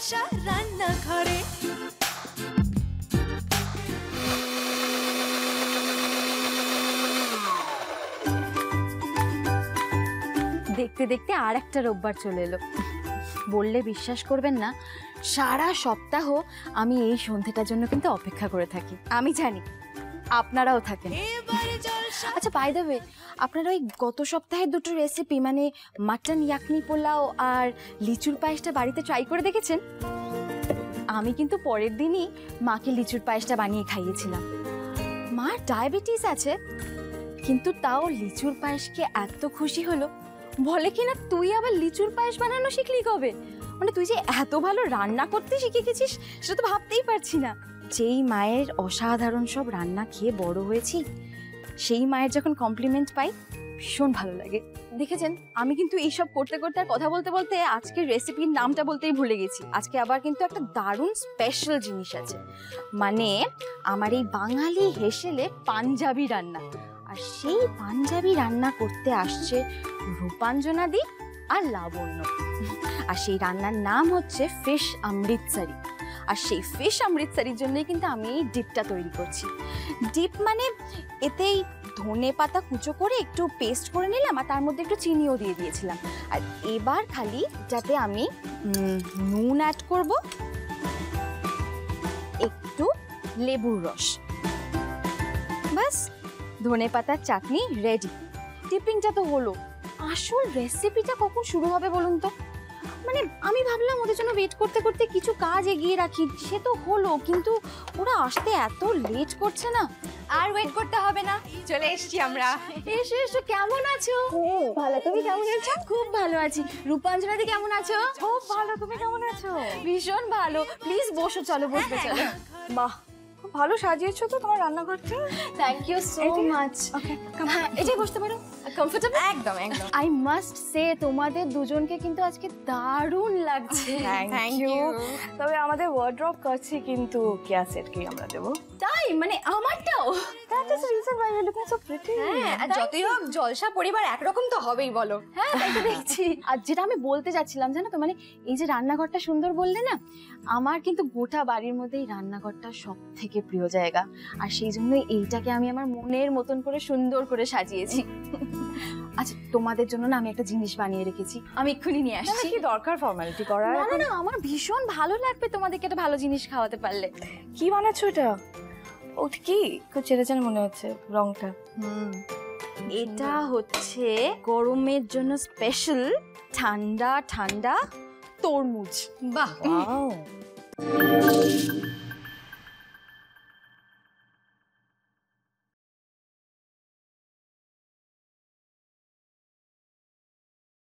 জলসা রান্নাঘরে। দেখতে দেখতে আর একটা রোববার চলে এলো। বললে বিশ্বাস করবেন না, সারা সপ্তাহ আমি এই সন্ধ্যেটার জন্য কিন্তু অপেক্ষা করে থাকি। আমি জানি আপনারাও থাকেন। আচ্ছা বাই দ্য ওয়ে, আপনারা ওই গত সপ্তাহের দুটো রেসিপি মানে মাটন ইয়াকনি পোলাও আর লিচুর পায়েসটা বাড়িতে ট্রাই করে দেখেছেন? আমি কিন্তু পরের দিনই মাকে লিচুর পায়েসটা বানিয়ে খাইয়েছিলাম। মার ডায়াবেটিস আছে, কিন্তু তাও লিচুর পায়েসকে এত খুশি হলো, বলে কিনা তুই আবার লিচুর পায়েস বানানো শিখলি কবে? মানে তুই যে এত ভালো রান্না করতে শিখে গেছিস সেটা তো ভাবতেই পারছি না। যেই মায়ের অসাধারণ সব রান্না খেয়ে বড় হয়েছি, সেই মায়ের যখন কমপ্লিমেন্ট পাই ভীষণ ভালো লাগে। দেখেছেন, আমি কিন্তু এইসব করতে করতে আর কথা বলতে বলতে আজকের রেসিপির নামটা বলতেই ভুলে গেছি। আজকে আবার কিন্তু একটা দারুণ স্পেশাল জিনিস আছে, মানে আমার এই বাঙালি হেসেলে পাঞ্জাবি রান্না। আর সেই পাঞ্জাবি রান্না করতে আসছে রূপাঞ্জনা দি আর লাবণ্য। আর সেই রান্নার নাম হচ্ছে ফিশ অমৃতসরি। আর সেই ফিশ অমৃতসরির জন্যই কিন্তু আমি এই ডিপটা তৈরি করছি। ডিপ মানে এতেই ধনে পাতা কুচো করে একটু পেস্ট করে নিলাম আর তার মধ্যে একটু চিনিও দিয়ে দিয়েছিলাম। আর এবার খালি যাতে আমি নুন অ্যাড করব, একটু লেবুর রস, বাস ধনে পাতার চাটনি রেডি। টিপিংটা তো হলো, আসল রেসিপিটা কখন শুরু হবে বলুন তো? মানে আমি ভাবলাম ওদের জন্য ওয়েট করতে করতে কিছু কাজ এগিয়ে রাখি, সে তো হলো, কিন্তু ওরা আসতে এত লেট করছে না। আর ওয়েট করতে হবে না, চলে এসেছি আমরা। এসো এসো, কেমন আছো? ভালো, তুমি কেমন আছো? খুব ভালো আছি। রূপাঞ্জনা দি কেমন আছো? খুব ভালো, তুমি কেমন আছো? ভীষণ ভালো। প্লিজ বসো, চলো বসবে চলো। বাহ, খুব ভালো সাজিয়েছো তো তোমার রান্নাঘরটা। Thank you so much. Okay, হ্যাঁ, এটাই বসতে পারো। কমফোর্টেবল? একদম একদম। আই মাস্ট সে তোমাদের দুজনকে কিন্তু আজকে দারুণ লাগছে। Thank you. তবে আমাদের ওয়ার্ড্রপ করছি, কিন্তু কেয়া সেট কি আমরা দেবো? তাই মানে আমারটাও? That is the reason why you're looking so pretty. হ্যাঁ, আর যতই হোক জলসা পরিবার একরকম তো হবেই, বলো। হ্যাঁ তাই তো দেখছি। আর যেটা আমি বলতে যাচ্ছিলাম জানো তো, মানে এই যে রান্নাঘরটা সুন্দর বললে না, আমার কিন্তু গোটা বাড়ির মধ্যে এই রান্নাঘরটা সব থেকে প্রিয় জায়গা। আর সেই জন্যই এইটাকে আমি আমার মনের মতন করে সুন্দর করে সাজিয়েছি। আচ্ছা তোমাদের জন্য না আমি একটা জিনিস বানিয়ে রেখেছি, আমি এক্ষুনি নিয়ে আসছি। কি দরকার ফর্মালিটি করার? না না না, আমার ভীষণ ভালো লাগবে তোমাদেরকে একটা ভালো জিনিস খাওয়াতে পারলে। কি বানাচ্ছো এটা? ও কি খুব চেনা চেনা মনে হচ্ছে রংটা। এটা হচ্ছে গরমের জন্য স্পেশাল ঠান্ডা ঠান্ডা তরমুজ। বাহ,